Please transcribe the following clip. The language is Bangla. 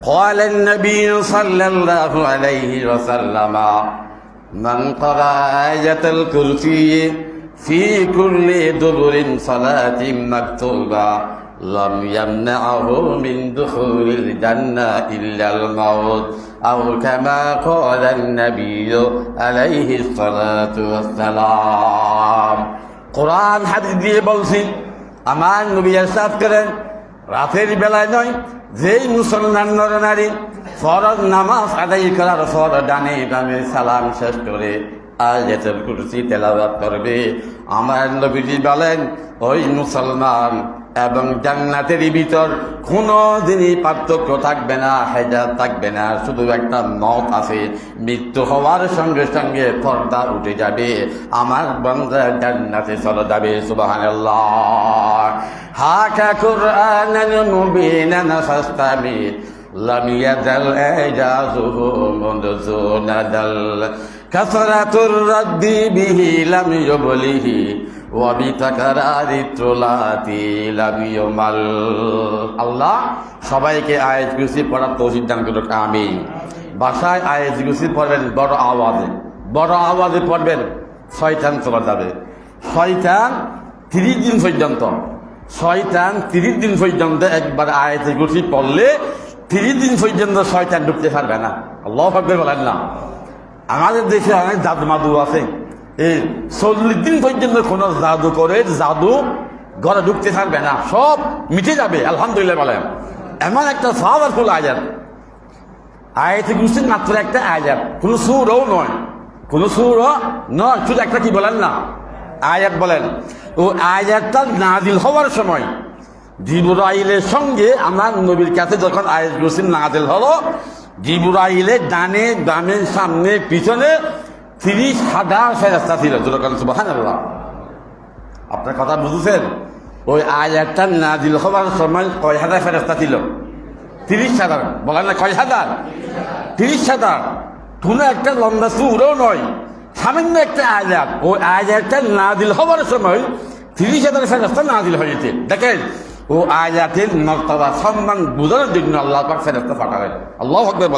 قال النبي صلى الله عليه وسلم من قرأ آية الكرسي في كل دبر صلاة مكتوبة لم يمنعه من دخول الجنة إلا الموت أو كما قال النبي عليه الصلاة والسلام قرآن حديث দিয়ে বলছি আমার নবী ইরশাদ করেন রাতের বেলায় নয় যেই মুসলমান নরনারী ফরজ নামাজ আদায় করার পর ডানে বামে সালাম শেষ করে আয়াতুল কুরসি তেলাওয়াত করবে, আমার নবীজি বলেন ওই মুসলমান এবং জান্নাতের ভিতর কোনো দিনই পার্থক্য থাকবে না, হেজাব থাকবে না, শুধু একটা মত আছে, মৃত্যু হওয়ার সঙ্গে সঙ্গে পর্দা উঠে যাবে, আমার বান্দা জান্নাতে চলে যাবে। সুবহানাল্লাহ। হাকা কুরআনান মুবিনান ফাস্তামির লাম ইয়াজাল ইজাজুহু মুনযু নাদাল কাসরাতুর রাদ্দি বিহি লাম ইউবলিহি ওয়া বিতাকরারি তুলাতি লাম ইউমাল। আল্লাহ সবাইকে আয়াত কুরসি পড়ার তৌফিক দান করুক, আমিন। বাসায় আয়াত কুরসি পড়বেন বড় আওয়াজে পড়বেন, শয়তান চলে যাবে। শয়তান 30 দিন পর্যন্ত একবার আয়াতুল কুরসি পড়লে 30 দিন পর্যন্ত শয়তান ঢুকতে পারবে না। আল্লাহু আকবার বলেন না। আমাদের দেশে অনেক জাদু মাদু আছে, এই 40 দিন পর্যন্ত কোন জাদু ঘরে ঢুকতে পারবে না, সব মিটে যাবে। আলহামদুলিল্লাহ বলেন। এমন একটা পাওয়ারফুল আয়াত, আয়াতুল কুরসি মাত্র একটা আয়াত, কোন সূরাও নয়, শুধু একটা কি বলেন না আয়াত বলেন। ও আয়াতটা নাজিল হওয়ার সময় জিবরাইলের সঙ্গে আমার নবীর কাছে যখন আয়াতুল কুরসি নাজিল হলো, জিবরাইলের ডানে বামে সামনে পিছনে 30,000 ফেরেশতা ছিল। সুবহানাল্লাহ। আপনার কথা বুঝছেন? ওই আয়াতটা নাজিল হওয়ার সময় কয় হাজার ফেরেশতা ছিল? 30,000। বলেন না কয় হাজার? 30,000। কোনো একটা লম্বা সূরাও নয়, সামান্য একটা আয়াত। ওই আয়াতটা নাজিল হওয়ার সময় 30,000 ফেরেশতা নাজিল হয়েছে। দেখেন, ও আয়াতের মর্তবা সম্মান বোঝানোর জন্য আল্লাহ পাক ফেরেশতা পাঠালেন। আল্লাহু আকবার।